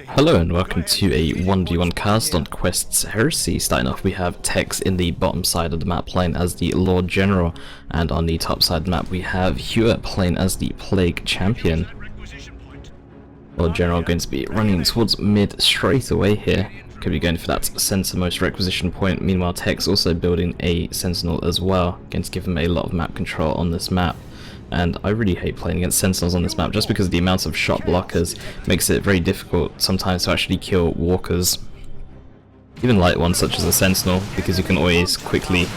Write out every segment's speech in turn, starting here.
Hello and welcome to a 1v1 cast on Quest's Heresy. Starting off, we have Tex in the bottom side of the map playing as the Lord General, and on the top side of the map we have Huaaaaaaa playing as the Plague Champion. Lord General going to be running towards mid straight away here. Could be going for that centermost requisition point. Meanwhile, Tex also building a Sentinel as well, going to give him a lot of map control on this map. And I really hate playing against Sentinels on this map just because the amount of shot blockers makes it very difficult sometimes to actually kill walkers. Even light ones such as a Sentinel, because you can always quickly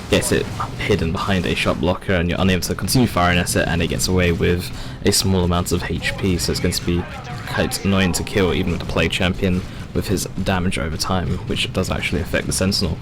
get it hidden behind a shot blocker and you're unable to continue firing at it, and it gets away with a small amount of HP, so it's going to be quite annoying to kill even with the Plague Champion with his damage over time, which does actually affect the Sentinel.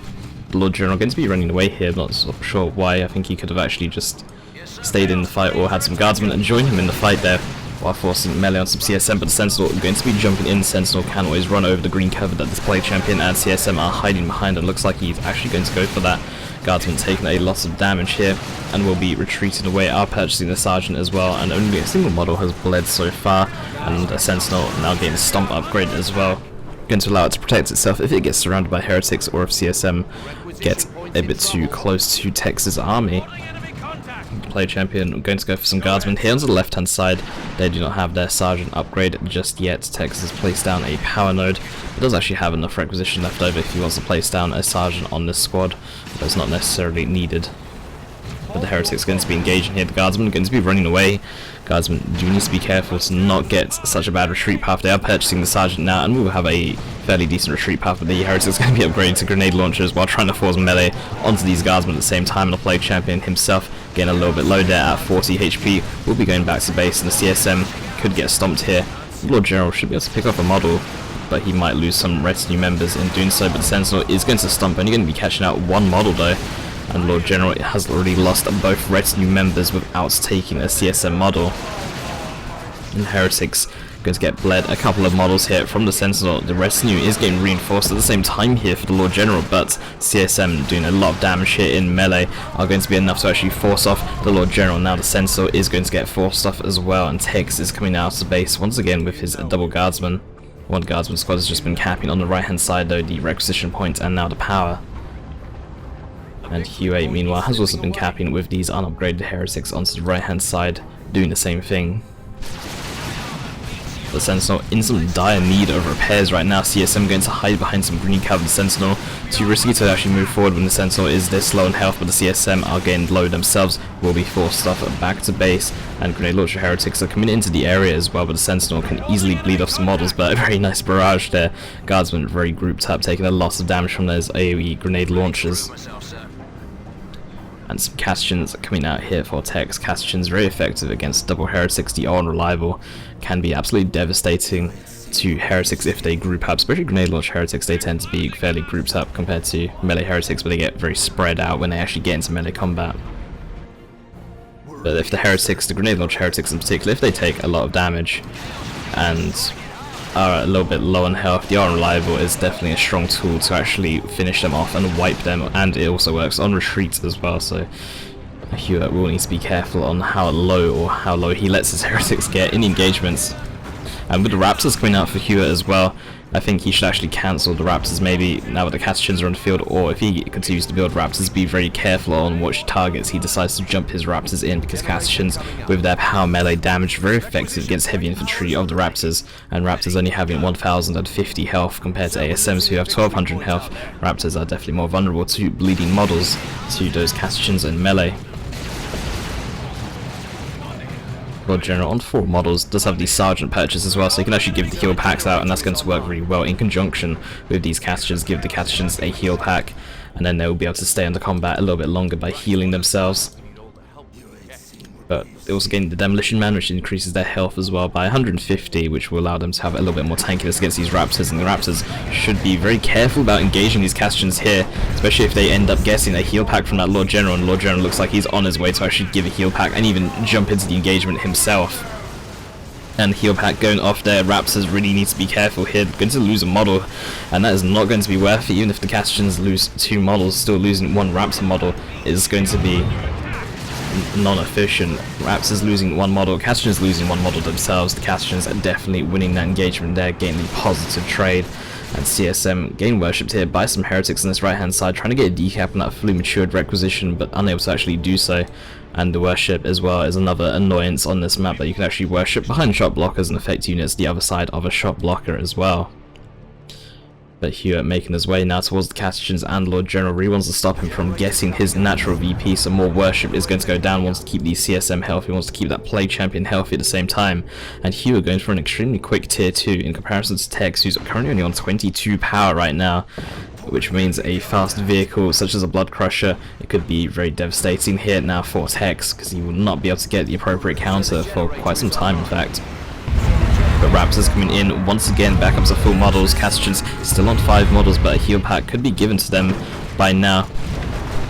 The Lord General going to be running away here, not sure why. I think he could have actually just stayed in the fight or had some guardsmen and joined him in the fight there while forcing melee on some CSM, but the Sentinel going to be jumping in. Sentinel can always run over the green cover that this Plague Champion and CSM are hiding behind, and looks like he's actually going to go for that. Guardsman taking a lot of damage here and will be retreating away. Are purchasing the Sergeant as well, and only a single model has bled so far, and a Sentinel now getting Stomp upgrade as well, going to allow it to protect itself if it gets surrounded by heretics or if CSM get a bit too close to Tex's army. Plague Champion going to go for some guardsmen here on the left hand side. They do not have their Sergeant upgrade just yet. Tex has placed down a power node. It does actually have enough requisition left over if he wants to place down a Sergeant on this squad, but it's not necessarily needed. But the heretics going to be engaging here. The guardsmen are going to be running away. Guardsmen do need to be careful to not get such a bad retreat path. They are purchasing the Sergeant now, and we will have a fairly decent retreat path, but the heretics going to be upgrading to grenade launchers while trying to force melee onto these guardsmen at the same time. And the Plague Champion himself getting a little bit low there at 40 HP. Will be going back to base, and the CSM could get stomped here. The Lord General should be able to pick up a model, but he might lose some retinue members in doing so. But the Sentinel is going to stomp, only going to be catching out one model though. And Lord General has already lost both retinue members without taking a CSM model. And heretics going to get bled a couple of models here from the Sentinel. The retinue is getting reinforced at the same time here for the Lord General, but CSM doing a lot of damage here in melee are going to be enough to actually force off the Lord General. Now the Sentinel is going to get forced off as well, and Tex is coming out of the base once again with his double guardsman. One guardsman squad has just been capping on the right hand side though, the requisition point and now the power. And Huaaaaaaa meanwhile has also been capping with these unupgraded heretics onto the right hand side, doing the same thing. The Sentinel in some dire need of repairs right now. CSM going to hide behind some green cover. The Sentinel too risky to actually move forward when the Sentinel is this low in health, but the CSM are getting low themselves, will be forced off back to base, and grenade launcher heretics are coming into the area as well, but the Sentinel can easily bleed off some models, but a very nice barrage there. Guardsmen very grouped up, taking a lot of damage from those AoE grenade launchers. And some Castions coming out here for Tex. Castions very effective against double heretics. They are unreliable, can be absolutely devastating to heretics if they group up, especially grenade launch heretics. They tend to be fairly grouped up compared to melee heretics, but they get very spread out when they actually get into melee combat. But if the heretics, the grenade launch heretics in particular, if they take a lot of damage and are a little bit low on health, the unreliable is definitely a strong tool to actually finish them off and wipe them, and it also works on retreats as well, so Huaaaaaaa will need to be careful on how low he lets his heretics get in engagements. And with the Raptors coming out for Huaaaaaaa as well, I think he should actually cancel the Raptors maybe now that the Castions are on the field, or if he continues to build Raptors, be very careful on which targets he decides to jump his Raptors in, because Castions with their power melee damage very effective against heavy infantry of the Raptors, and Raptors only having 1050 health compared to ASMs who have 1200 health. Raptors are definitely more vulnerable to bleeding models, to those Castions and melee. Lord General on 4 models does have the Sergeant purchase as well, so you can actually give the heal packs out, and that's going to work really well in conjunction with these Castions. Give the Castions a heal pack, and then they will be able to stay under combat a little bit longer by healing themselves. But they also gain the Demolition Man, which increases their health as well by 150, which will allow them to have a little bit more tankiness against these Raptors, and the Raptors should be very careful about engaging these Castions here, especially if they end up getting a heal pack from that Lord General, and Lord General looks like he's on his way to actually give a heal pack and even jump into the engagement himself. And heal pack going off there. Raptors really need to be careful here. They're going to lose a model, and that is not going to be worth it. Even if the Castions lose 2 models, still losing 1 Raptor model is going to be non-efficient. Raps is losing one model, Castion is losing one model themselves. The Castions are definitely winning that engagement there, getting the positive trade. And CSM getting worshipped here by some heretics on this right hand side, trying to get a decap on that fully matured requisition, but unable to actually do so. And the worship as well is another annoyance on this map, that you can actually worship behind shot blockers and affect units the other side of a shot blocker as well. But Hewitt making his way now towards the Castions, and Lord General really wants to stop him from getting his natural VP, so more worship is going to go down, wants to keep the CSM healthy, wants to keep that play champion healthy at the same time. And Hewitt going for an extremely quick tier 2 in comparison to Tex, who's currently only on 22 power right now, which means a fast vehicle such as a Blood Crusher, it could be very devastating here now for Tex, because he will not be able to get the appropriate counter for quite some time in fact. But Raptors coming in once again, back up to full models. Castions still on 5 models, but a heal pack could be given to them by now.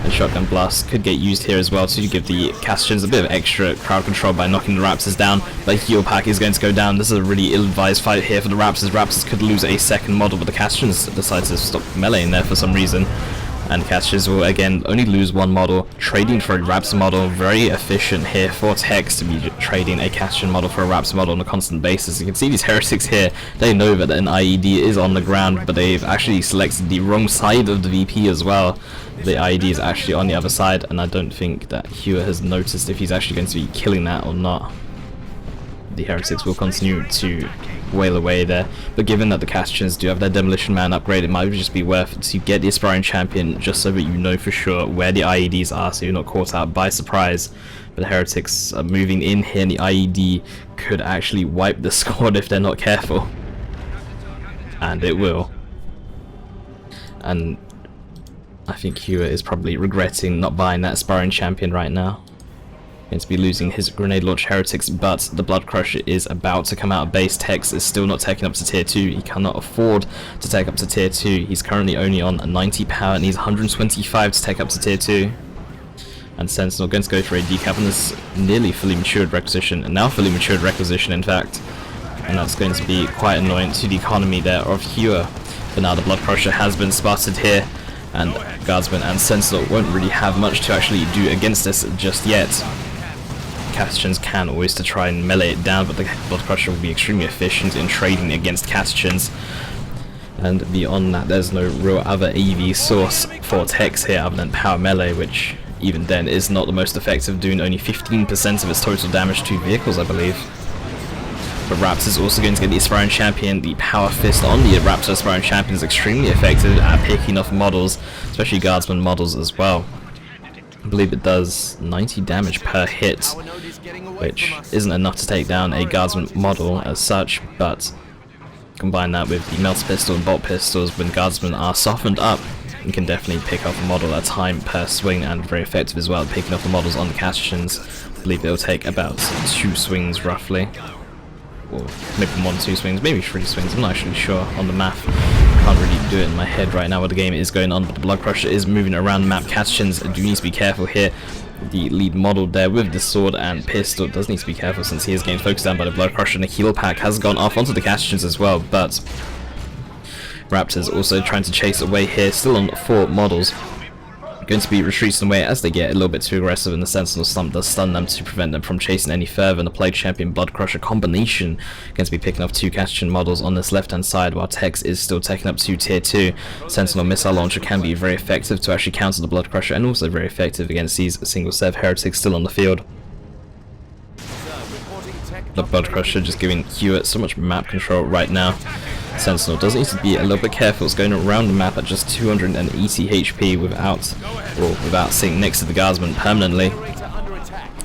And Shotgun Blast could get used here as well to give the Castions a bit of extra crowd control by knocking the Raptors down. But heal pack is going to go down. This is a really ill-advised fight here for the Raptors. Raptors could lose a second model, but the Castions decide to stop meleeing there for some reason. And Castions will again only lose one model, trading for a Raptor model. Very efficient here for Tex to be trading a Castion model for a Raptor model on a constant basis. You can see these heretics here, they know that an IED is on the ground, but they've actually selected the wrong side of the VP as well. The IED is actually on the other side, and I don't think that Hewitt has noticed if he's actually going to be killing that or not. The heretics will continue to wail away there, but given that the Castions do have their Demolition Man upgrade, it might just be worth it to get the Aspiring Champion just so that you know for sure where the IEDs are, so you're not caught out by surprise. But the heretics are moving in here, and the IED could actually wipe the squad if they're not careful, and it will. And I think Hewitt is probably regretting not buying that Aspiring Champion right now. Going to be losing his grenade launch heretics, but the Blood Crusher is about to come out of base. Tex is still not taking up to tier 2. He cannot afford to take up to tier 2. He's currently only on 90 power and needs 125 to take up to tier 2. And Sentinel going to go for a decap on this nearly fully matured requisition, and now fully matured requisition in fact. And that's going to be quite annoying to the economy there of Hewitt. But now the Blood Crusher has been spotted here, and Guardsman and Sentinel won't really have much to actually do against this just yet. Castions can always to try and melee it down, but the Blood Crusher will be extremely efficient in trading against Castions. And beyond that, there's no real other AV source for Tex here other than power melee, which even then is not the most effective, doing only 15% of its total damage to vehicles, I believe. But Raptor is also going to get the Aspiring Champion. The Power Fist on the Raptor Aspiring Champion is extremely effective at picking off models, especially Guardsman models as well. I believe it does 90 damage per hit, which isn't enough to take down a Guardsman model as such, but combine that with the Melter Pistol and Bolt Pistols, when Guardsmen are softened up, you can definitely pick off a model at a time per swing, and very effective as well at picking off the models on the Castions. I believe it'll take about 2 swings roughly, or maybe 1-2 swings, maybe 3 swings, I'm not actually sure on the math. Can't really do it in my head right now while the game is going on, but the Blood Crusher is moving around the map. Castions do need to be careful here. The lead model there with the sword and pistol does need to be careful, since he is getting focused down by the Blood Crusher, and the heal pack has gone off onto the Castions as well, but Raptors also trying to chase away here, still on 4 models. Going to be retreating away as they get a little bit too aggressive, and the Sentinel Stump does stun them to prevent them from chasing any further. And the Plate Champion Blood Crusher combination going to be picking up 2 Castion models on this left hand side, while Tex is still taking up 2 tier 2. Sentinel Missile Launcher can be very effective to actually counter the Blood Crusher, and also very effective against these single Sev heretics still on the field. The Blood Crusher just giving Hewitt so much map control right now. Sentinel does need to be a little bit careful. It's going around the map at just 280 HP without sitting next to the Guardsman permanently.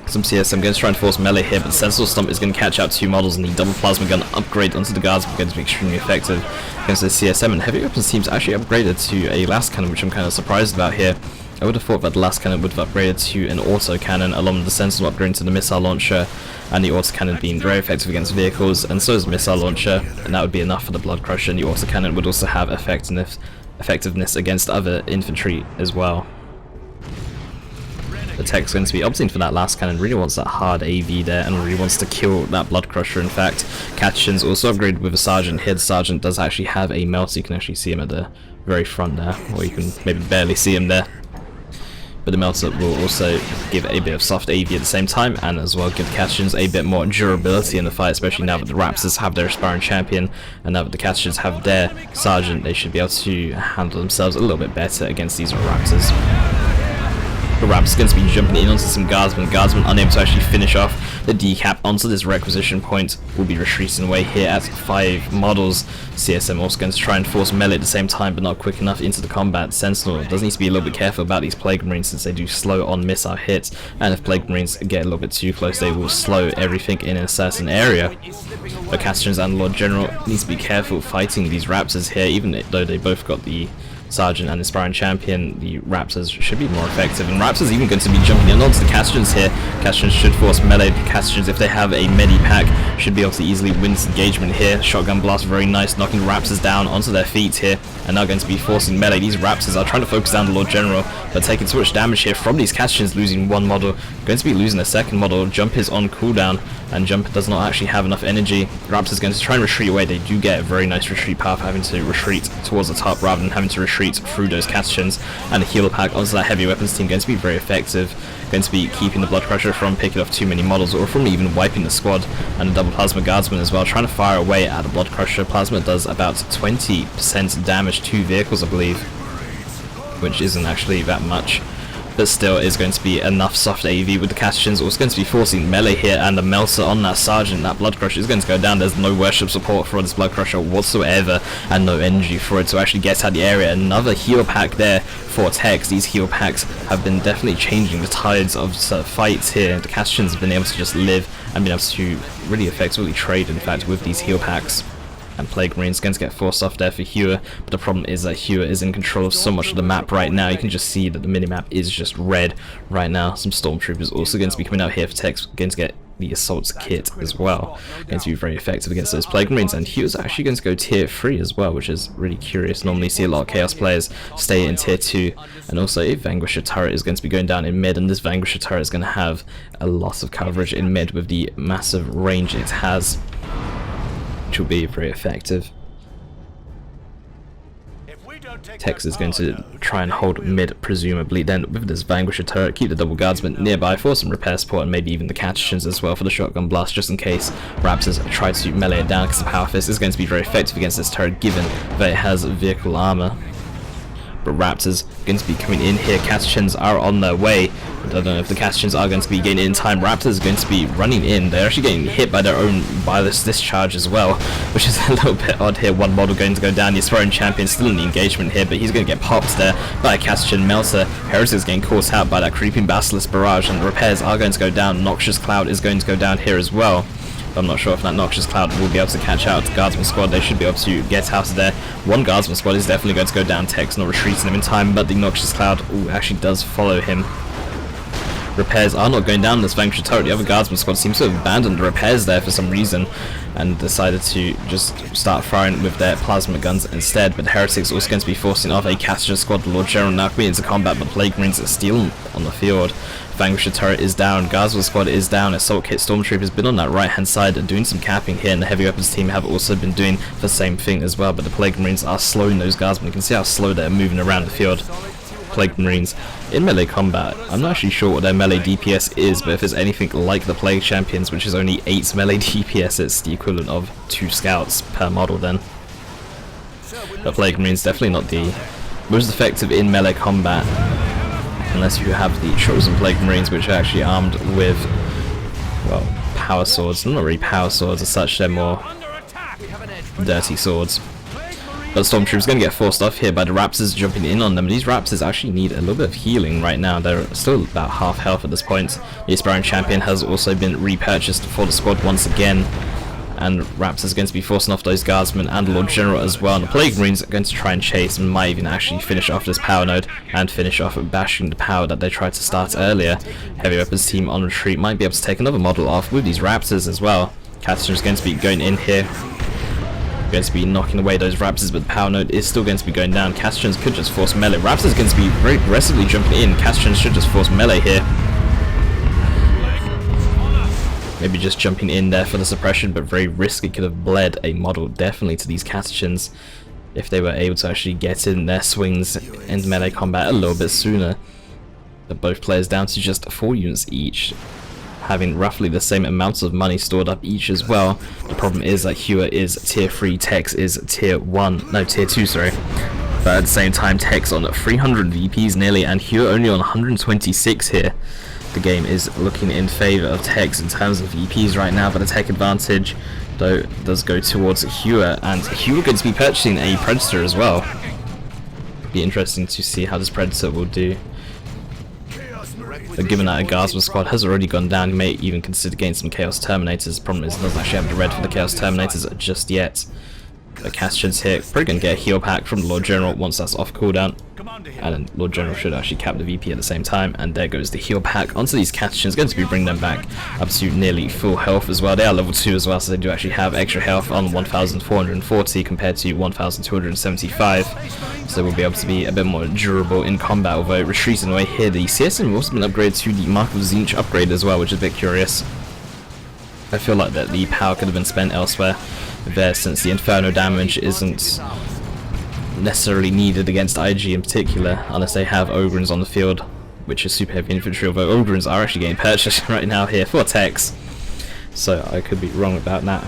Some CSM going to try and force melee here, but Sentinel Stump is going to catch out 2 models, and the double plasma gun upgrade onto the Guardsman is going to be extremely effective against the CSM. And heavy weapons team's actually upgraded to a last cannon, which I'm kind of surprised about here. I would have thought that the last cannon would have upgraded to an auto cannon, along with the Sentinel upgrading to the missile launcher, and the auto cannon being very effective against vehicles, and so is missile launcher, and that would be enough for the Blood Crusher. And the auto cannon would also have effectiveness against other infantry as well. The Tech's going to be opting for that last cannon, really wants that hard AV there, and really wants to kill that Blood Crusher. In fact, Castions also upgraded with a Sergeant here. The Sergeant does actually have a melt, so you can actually see him at the very front there, or you can maybe barely see him there. but the Melter will also give a bit of soft AV at the same time, and as well give the Castians a bit more durability in the fight, especially now that the Raptors have their aspiring champion, and now that the Castians have their Sergeant, they should be able to handle themselves a little bit better against these Raptors. The Raptors going to be jumping in onto some Guardsmen. Guardsmen unable to actually finish off the decap onto this requisition point, will be retreating away here at 5 models. CSM also going to try and force melee at the same time, but not quick enough into the combat. Sentinel does need to be a little bit careful about these Plague Marines, since they do slow on missile hits, and if Plague Marines get a little bit too close, they will slow everything in a certain area. The Castians and Lord General needs to be careful fighting these Raptors here, even though they both got the Sergeant and Aspiring Champion. The Raptors should be more effective, and Raptors even going to be jumping in onto the Castians here. Castians should force melee. The Castians, if they have a medi pack, should be able to easily win this engagement here. Shotgun blast, very nice, knocking the Raptors down onto their feet here, and now going to be forcing melee. These Raptors are trying to focus down the Lord General, but taking too much damage here from these Castians, losing one model, going to be losing a second model. Jump is on cooldown, and Jump does not actually have enough energy. Raptors going to try and retreat away. They do get a very nice retreat path, having to retreat towards the top rather than having to retreat through those Castians, and the heal pack onto that heavy weapons team going to be very effective, going to be keeping the blood pressure from picking off too many models or from even wiping the squad. And the double plasma guardsman as well, trying to fire away at the blood crusher. Plasma does about 20% damage to vehicles, I believe, which isn't actually that much, but still is going to be enough soft AV with the Castians. Also going to be forcing melee here, and the Melter on that Sergeant. That Blood Crusher is going to go down. There's no worship support for this Blood Crusher whatsoever, and no energy for it to actually get out the area. Another heal pack there for Tex. These heal packs have been definitely changing the tides of fights here. The Castians have been able to just live and been able to really effectively trade, in fact, with these heal packs. And Plague Marine's going to get forced off there for Hewer, but the problem is that Hewer is in control of so much of the map right now. You can just see that the minimap is just red right now. Some Stormtroopers also going to be coming out here for Tex, going to get the Assault Kit as well. Going to be very effective against those Plague Marines, and Hewer's actually going to go tier 3 as well, which is really curious. Normally see a lot of Chaos players stay in tier 2, and also a Vanquisher turret is going to be going down in mid, and this Vanquisher turret is going to have a lot of coverage in mid with the massive range it has, which will be very effective. Tex is going to try and hold mid, presumably, then with this Vanquisher turret, keep the double guardsmen nearby for some repair support, and maybe even the Castians as well for the shotgun blast, just in case Raptors try to melee it down, because the Power Fist is going to be very effective against this turret, given that it has vehicle armor. But Raptors going to be coming in here. Castians are on their way. I don't know if the Castians are going to be getting in time. Raptors are going to be running in. They're actually getting hit by their own this discharge as well, which is a little bit odd here. One model going to go down. The Aspiring Champion still in the engagement here, but he's going to get popped there by a Castian Melter. Heretic is getting caught out by that creeping Basilisk Barrage, and the repairs are going to go down. Noxious Cloud is going to go down here as well. I'm not sure if that Noxious Cloud will be able to catch out the Guardsman squad. They should be able to get out of there. One Guardsman squad is definitely going to go down. Tex not retreating them in time, but the Noxious Cloud actually does follow him. Repairs are not going down this Vanquisher turret. The other Guardsman squad seems to have abandoned the repairs there for some reason, and decided to just start firing with their plasma guns instead. But the Heretics also going to be forcing off a Castian squad. The Lord General now coming into combat, but Plague Marines are still on the field. Vanquisher turret is down, Guardsman squad is down, Assault Kit Stormtrooper has been on that right hand side doing some capping here, and the Heavy Weapons team have also been doing the same thing as well, but the Plague Marines are slowing those Guardsmen. You can see how slow they're moving around the field. Plague Marines in melee combat, I'm not actually sure what their melee DPS is, but if it's anything like the Plague Champions, which is only 8 melee DPS, it's the equivalent of 2 scouts per model then. The Plague Marines definitely not the most effective in melee combat, unless you have the Chosen Plague Marines, which are actually armed with, well, power swords. Not really power swords as such, they're more dirty swords. But Stormtroopers going to get forced off here by the Raptors jumping in on them. These Raptors actually need a little bit of healing right now. They're still about half health at this point. The Aspiring Champion has also been repurchased for the squad once again, and Raptors are going to be forcing off those Guardsmen and Lord General as well. And the Plague Marines are going to try and chase, and might even actually finish off this power node and finish off bashing the power that they tried to start earlier. Heavy Weapons team on retreat might be able to take another model off with these Raptors as well. Castian is going to be going in here, going to be knocking away those Raptors, but the power node is still going to be going down. Castians could just force melee. Raptors are going to be very aggressively jumping in. Castians should just force melee here. Maybe just jumping in there for the suppression, but very risky. Could have bled a model definitely to these Castians if they were able to actually get in their swings into melee combat a little bit sooner. But both players down to just 4 units each, having roughly the same amounts of money stored up each as well. The problem is that Hua is tier 3, Tex is tier 2, sorry. But at the same time, Tex on 300 VPs nearly, and Hua only on 126 here. The game is looking in favour of Tex in terms of VPs right now, but the tech advantage, though, does go towards Hua, and Hua going to be purchasing a Predator as well. Be interesting to see how this Predator will do. But given that a Guardsman squad has already gone down, he may even consider getting some Chaos Terminators. The problem is he doesn't actually have the red for the Chaos Terminators just yet. The Castians here, probably going to get a heal pack from the Lord General once that's off cooldown. And then Lord General should actually cap the VP at the same time, and there goes the heal pack onto these Castians, going to be bringing them back up to nearly full health as well. They are level 2 as well, so they do actually have extra health on 1440 compared to 1275, so they will be able to be a bit more durable in combat, although retreating away here. The CSM will also been upgraded to the Mark of Zinch upgrade as well, which is a bit curious. I feel like that the power could have been spent elsewhere there, since the Inferno damage isn't necessarily needed against IG in particular, unless they have Ogrins on the field, which is super heavy infantry, although Ogrins are actually getting purchased right now here for Tex, so I could be wrong about that.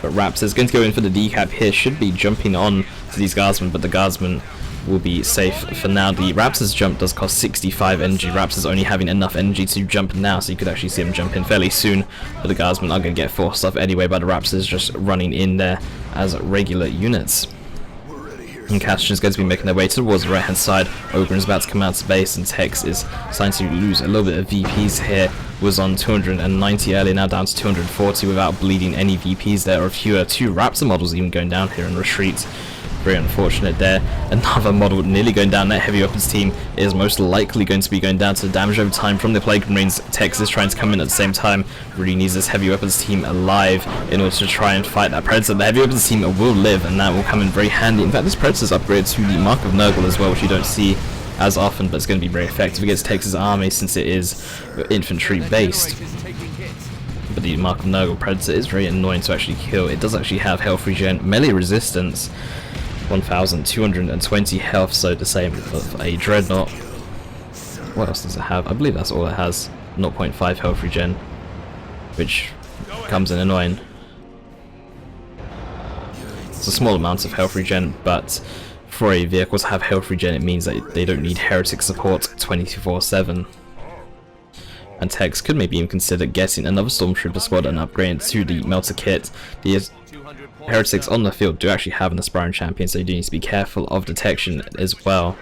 But Raps is going to go in for the decap here, should be jumping on to these Guardsmen, but the Guardsmen will be safe for now. The Raptors jump does cost 65 energy. Raptors only having enough energy to jump now, so you could actually see them jump in fairly soon, but the Guardsmen are going to get forced off anyway by the Raptors just running in there as regular units. And Castian is going to be making their way towards the right hand side. Ogren is about to come out to base, and Tex is starting to lose a little bit of VPs here. Was on 290 earlier, now down to 240 without bleeding any VPs there, or fewer. 2 Raptor models even going down here in retreat. Very unfortunate there. Another model nearly going down. That heavy weapons team is most likely going to be going down to the damage over time from the Plague Marines. Tex is trying to come in at the same time. Really needs this heavy weapons team alive in order to try and fight that Predator. The heavy weapons team will live, and that will come in very handy. In fact, this Predator's upgraded to the Mark of Nurgle as well, which you don't see as often, but it's going to be very effective against Tex's army since it is infantry based. But the Mark of Nurgle Predator is very annoying to actually kill. It does actually have health regen, melee resistance, 1220 health, so the same of a Dreadnought. What else does it have? I believe that's all it has. 0.5 health regen, which comes in annoying. It's a small amount of health regen, but for a vehicle to have health regen, it means that they don't need heretic support 24/7. And Tex could maybe even consider getting another Stormtrooper squad and upgrading to the Melter kit. The Heretics on the field do actually have an aspiring champion, so you do need to be careful of detection as well.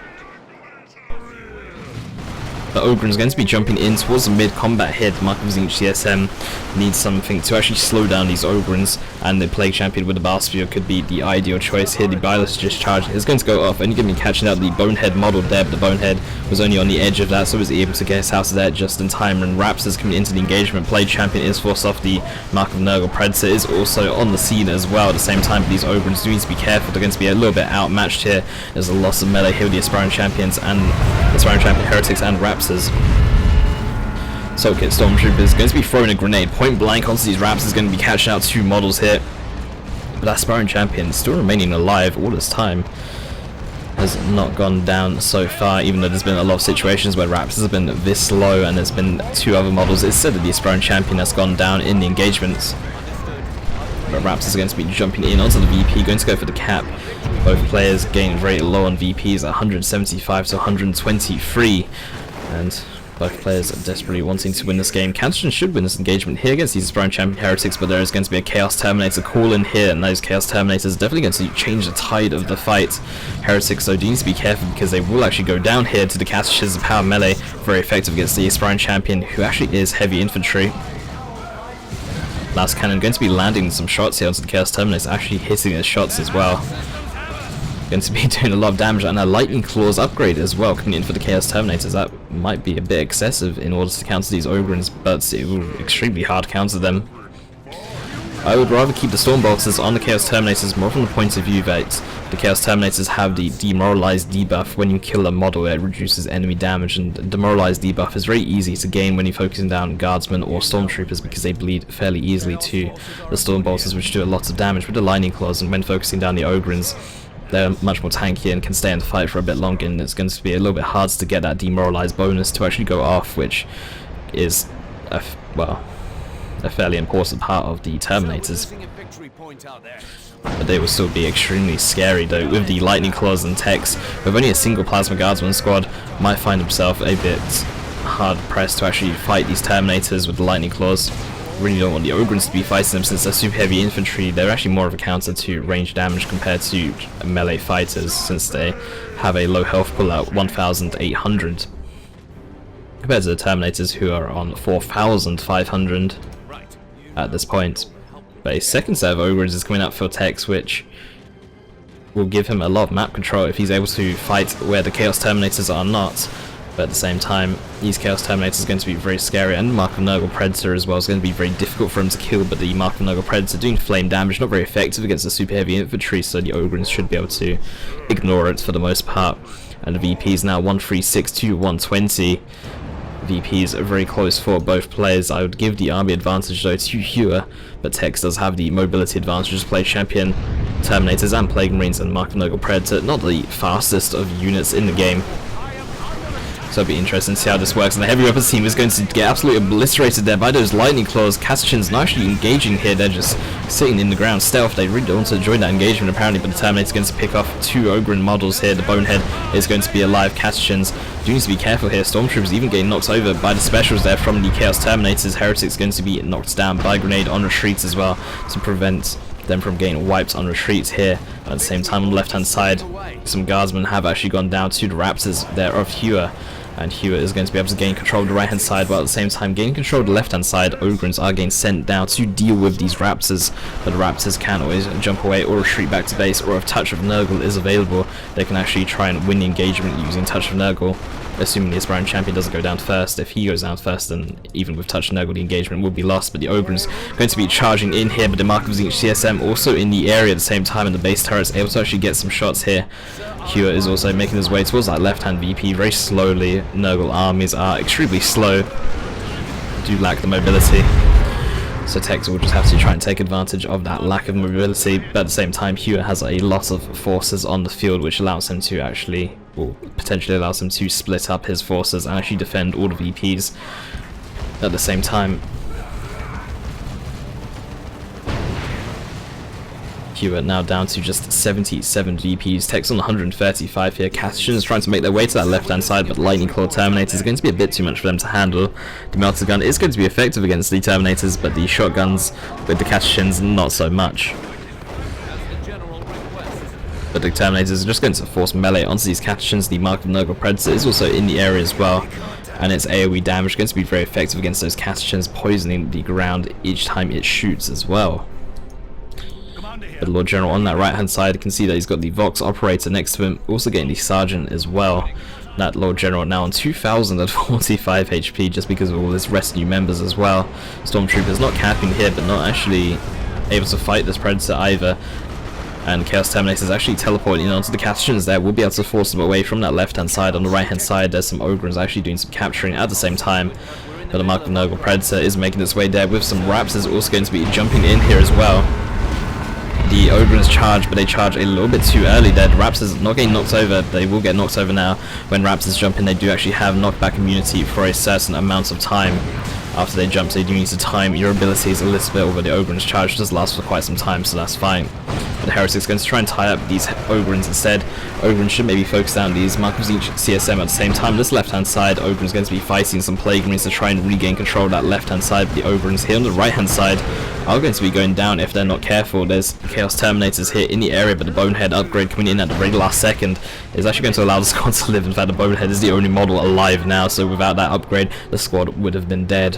The Ogren's going to be jumping in towards the mid-combat here. The Mark of Zinch CSM needs something to actually slow down these Ogrens, and the Plague Champion with the Basphere could be the ideal choice here. The Byless Discharge is going to go off, only going to be catching out the Bonehead model there, but the Bonehead was only on the edge of that, so was able to get his house there just in time. And Raps is coming into the engagement. Plague Champion is forced off. The Mark of Nurgle Predator is also on the scene as well at the same time, but these Ogrens do need to be careful. They're going to be a little bit outmatched here. There's a loss of melee here with the Aspiring Champions and Aspiring Champion Heretics and Rapsers. Soulkit Stormtrooper is going to be throwing a grenade point blank onto these Raps. Is going to be catching out 2 models here, but that Aspiring Champion still remaining alive all this time, has not gone down so far, even though there's been a lot of situations where Raps has been this low and there's been 2 other models. It's said that the Aspiring Champion has gone down in the engagements, but Raps is going to be jumping in onto the VP, going to go for the cap. Both players getting very low on VPs, 175 to 123, and both players are desperately wanting to win this game. Castian should win this engagement here against these Aspiring Champion Heretics, but there is going to be a Chaos Terminator call in here, and those Chaos Terminators are definitely going to change the tide of the fight. Heretics, so do need to be careful, because they will actually go down here to the Castian's power melee, very effective against the Aspiring Champion, who actually is heavy infantry. Last Cannon going to be landing some shots here onto the Chaos Terminators, actually hitting his shots as well. Going to be doing a lot of damage, and a Lightning Claws upgrade as well coming in for the Chaos Terminators. That might be a bit excessive in order to counter these Ogrens, but it will be extremely hard to counter them. I would rather keep the Stormbolters on the Chaos Terminators, more from the point of view that the Chaos Terminators have the Demoralized debuff. When you kill a model, it reduces enemy damage, and the Demoralized debuff is very easy to gain when you're focusing down Guardsmen or Stormtroopers, because they bleed fairly easily to the Stormbolters, which do a lot of damage with the Lightning Claws, and when focusing down the Ogrens, they're much more tanky and can stay in the fight for a bit longer, and it's going to be a little bit hard to get that demoralized bonus to actually go off, which is a fairly important part of the Terminators. But they will still be extremely scary though, with the Lightning Claws and Techs. With only a single Plasma Guardsman squad, might find himself a bit hard pressed to actually fight these Terminators with the Lightning Claws. Really don't want the Ogrins to be fighting them, since they're super heavy infantry. They're actually more of a counter to range damage compared to melee fighters, since they have a low health pool at 1,800 compared to the Terminators, who are on 4,500 at this point. But a second set of Ogrins is coming up for Tex, which will give him a lot of map control if he's able to fight where the Chaos Terminators are not. But at the same time, these Chaos Terminators are going to be very scary, and Mark of Nurgle Predator as well is going to be very difficult for him to kill. But the Mark of Nurgle Predator doing flame damage, not very effective against the super heavy infantry, so the Ogrins should be able to ignore it for the most part. And the VP is now 136 to 120. VPs are very close for both players. I would give the army advantage though to Hewer, but Tex does have the mobility advantage to play champion Terminators and Plague Marines, and Mark of Nurgle Predator not the fastest of units in the game. So it'll be interesting to see how this works, and the heavy weapons team is going to get absolutely obliterated there by those Lightning Claws. Cassicans not actually engaging here, they're just sitting in the ground stealth. They really don't want to join that engagement apparently, but the Terminator's going to pick off two Ogren models here. The Bonehead is going to be alive. Cassicans do need to be careful here. Stormtroopers even getting knocked over by the specials there from the Chaos Terminators. Heretic's going to be knocked down by grenade on retreats as well to prevent them from getting wiped on retreats here. At the same time, on the left hand side, some guardsmen have actually gone down to the Raptors there of Hewer, and Hewer is going to be able to gain control of the right hand side, while at the same time gaining control of the left hand side. Ogrins are getting sent down to deal with these Raptors, but the Raptors can always jump away or retreat back to base, or if Touch of Nurgle is available, they can actually try and win the engagement using Touch of Nurgle, assuming the Aspirant Champion doesn't go down first. If he goes down first, then even with Touch of Nurgle the engagement will be lost. But the Ogrins going to be charging in here, but the Mark of Zinch CSM also in the area at the same time, and the base turret's able to actually get some shots here. Hewer is also making his way towards that left hand VP very slowly. Nurgle armies are extremely slow, do lack the mobility, so Tex will just have to try and take advantage of that lack of mobility. But at the same time, Hewer has a lot of forces on the field, which allows him to actually, or potentially allows him to split up his forces and actually defend all the VPs at the same time. Hewer now down to just 77 VPs. Tex on 135 here. Cassicans is trying to make their way to that left hand side, but Lightning Claw Terminators is going to be a bit too much for them to handle. The melter gun is going to be effective against the Terminators, but the shotguns with the Cassicans not so much. But the Terminators are just going to force melee onto these Cassicans. The Mark of Nurgle Predator is also in the area as well, and its AoE damage is going to be very effective against those Cassicans, poisoning the ground each time it shoots as well. But Lord General on that right hand side, you can see that he's got the Vox Operator next to him, also getting the Sergeant as well. That Lord General now on 2,045 HP just because of all his retinue members as well. Stormtroopers not capping here, but not actually able to fight this Predator either. And Chaos Terminators actually teleporting onto the Cassicans there. We'll be able to force them away from that left hand side. On the right hand side, there's some Ogrins actually doing some capturing at the same time. But the Mark of Nurgle Predator is making its way there with some Raptors also going to be jumping in here as well. The Ogrins charge, but they charge a little bit too early there. The Raptors not getting knocked over. They will get knocked over now. When Raptors jump in, they do actually have knockback immunity for a certain amount of time. After they jump, so you do need to time your abilities a little bit, although the Ogrins charge does last for quite some time, so that's fine. But the Heretic's going to try and tie up these Ogrins instead. Ogrins should maybe focus down these Mark of Zinch CSM at the same time. This left hand side, Ogrins going to be fighting some Plague Marines to try and regain control of that left hand side. But the Ogrins here on the right hand side are going to be going down if they're not careful. There's Chaos Terminators here in the area, but the Bonehead upgrade coming in at the very last second is actually going to allow the squad to live. In fact, the Bonehead is the only model alive now, so without that upgrade, the squad would have been dead.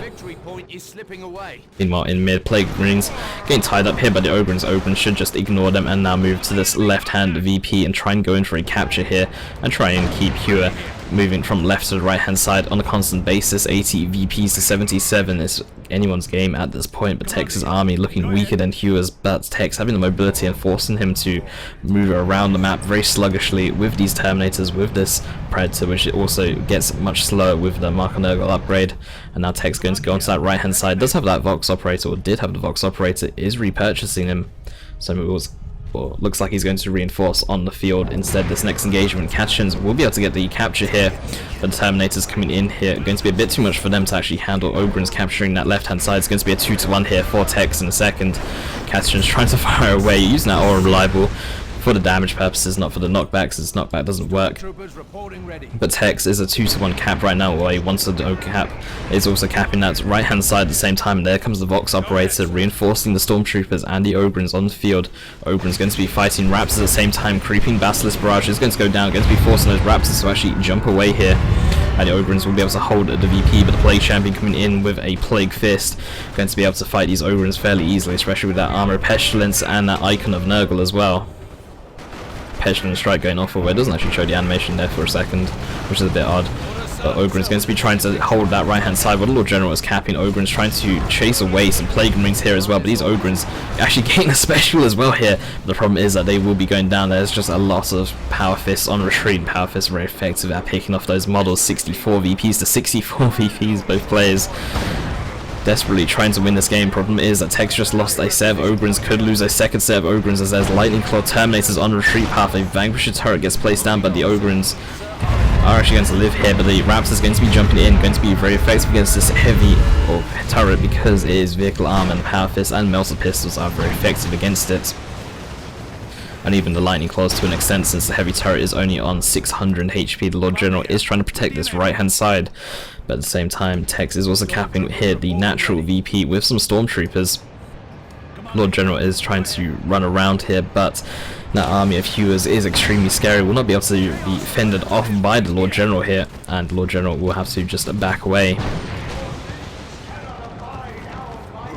Meanwhile, in mid, Plague Marines getting tied up here by the Ogrins. Ogrins should just ignore them and now move to this left-hand VP and try and go in for a capture here and try and keep Hewer moving from left to the right-hand side on a constant basis. 80 VPs to 77 is anyone's game at this point, but Tex's army looking weaker than Hewer's, but Tex having the mobility and forcing him to move around the map very sluggishly with these Terminators, with this Predator, which also gets much slower with the Mark of Nurgle upgrade. And now Tex going to go onto that right hand side, does have that Vox Operator, or did have the Vox Operator, is repurchasing him, so it was or looks like he's going to reinforce on the field. Instead, this next engagement, Katchins will be able to get the capture here, but the Terminators coming in here, going to be a bit too much for them to actually handle. Ogren's capturing that left-hand side. It's going to be a 2-to-1 here for Tex in a second. Katchins trying to fire away, using that aura reliable for the damage purposes, not for the knockbacks, as knockback doesn't work. But Tex is a 2-to-1 cap right now, or a 1-to-0 cap is also capping that right hand side at the same time, and there comes the Vox operator reinforcing the Stormtroopers and the Ogrins on the field. Ogrins going to be fighting Raptors at the same time, creeping Basilisk Barrage is going to go down, going to be forcing those Raptors to actually jump away here. And the Ogrins will be able to hold the VP, but the Plague Champion coming in with a Plague Fist, going to be able to fight these Ogrins fairly easily, especially with that Armor of Pestilence and that Icon of Nurgle as well. Pestilence Strike going off, although it doesn't actually show the animation there for a second, which is a bit odd. But Ogren's going to be trying to hold that right hand side, but the Lord General is capping. Ogren's trying to chase away some Plague Marines here as well, but these Ogrins actually getting a special as well here. But the problem is that they will be going down. There's just a lot of Power Fists on retreat. Power Fists are very effective at picking off those models. 64 VPs to 64 VPs, both players desperately trying to win this game. Problem is that Tex just lost a set of Ogrins, could lose a second set of Ogrins as there's Lightning Claw Terminators on retreat path. A Vanquisher turret gets placed down, but the Ogrins are actually going to live here, but the Raptor is going to be jumping in, going to be very effective against this heavy turret because it is vehicle arm, and Power Fist and Melted Pistols are very effective against it. And even the Lightning Claws to an extent, since the heavy turret is only on 600 HP. The Lord General is trying to protect this right hand side, but at the same time Tex is also capping here the natural VP with some Stormtroopers. Lord General is trying to run around here, but that army of hewers is extremely scary. Will not be able to be fended off by the Lord General here, and the Lord General will have to just back away.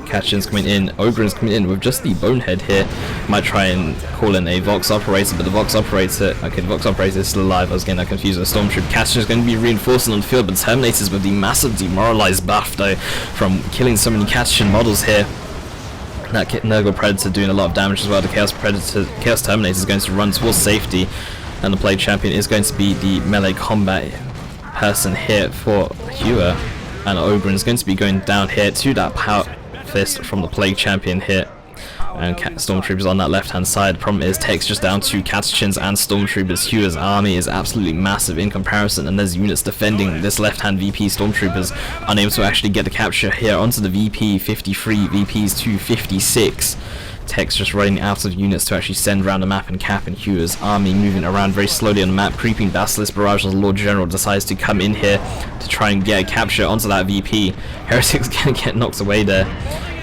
Katchin's coming in, Ogren's coming in with just the Bonehead here. Might try and call in a Vox operator, but the Vox operator, okay, the Vox operator is still alive. I was getting that confused with a Stormtrooper. Katchin's going to be reinforcing on the field, but Terminators with the massive demoralized buff though from killing so many Katchin models here. That Nurgle Predator doing a lot of damage as well. The Chaos Terminator is going to run towards safety, and the Plague Champion is going to be the melee combat person here for Hewer, and Ogren is going to be going down here to that Power Fist from the Plague Champion here, and Stormtroopers on that left hand side. Problem is Tex just down to Katchins and Stormtroopers. Hewer's army is absolutely massive in comparison, and there's units defending this left hand VP. Stormtroopers unable to actually get the capture here onto the VP. 53 VPs to 56. Tex just running out of units to actually send around the map and cap, and Hewer's army moving around very slowly on the map, creeping Basilisk Barrage as the Lord General decides to come in here to try and get a capture onto that VP. Heretic's gonna get knocked away there,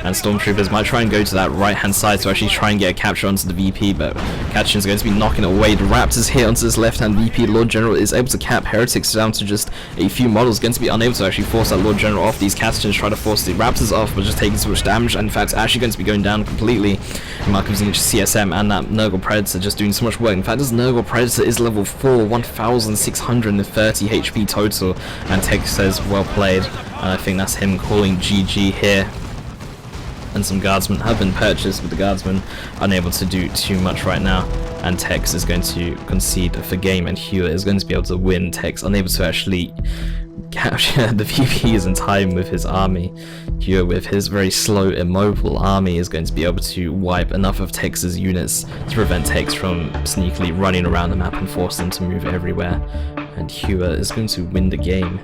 and Stormtroopers might try and go to that right hand side to actually try and get a capture onto the VP, but Katchin's going to be knocking away the Raptors here onto this left hand VP. Lord General is able to cap Heretics down to just a few models, going to be unable to actually force that Lord General off. These Katchins try to force the Raptors off, but just taking too much damage, and in fact actually going to be going down completely. Markham's English CSM and that Nurgle Predator just doing so much work. In fact, this Nurgle Predator is level 4, 1630 HP total, and Tex says well played, and I think that's him calling GG here. And some guardsmen have been purchased, but the guardsmen unable to do too much right now, and Tex is going to concede for game, and Hewer is going to be able to win. Tex unable to actually capture the VPs in time with his army. Hewer with his very slow immobile army is going to be able to wipe enough of Tex's units to prevent Tex from sneakily running around the map and force them to move everywhere, and Hewer is going to win the game.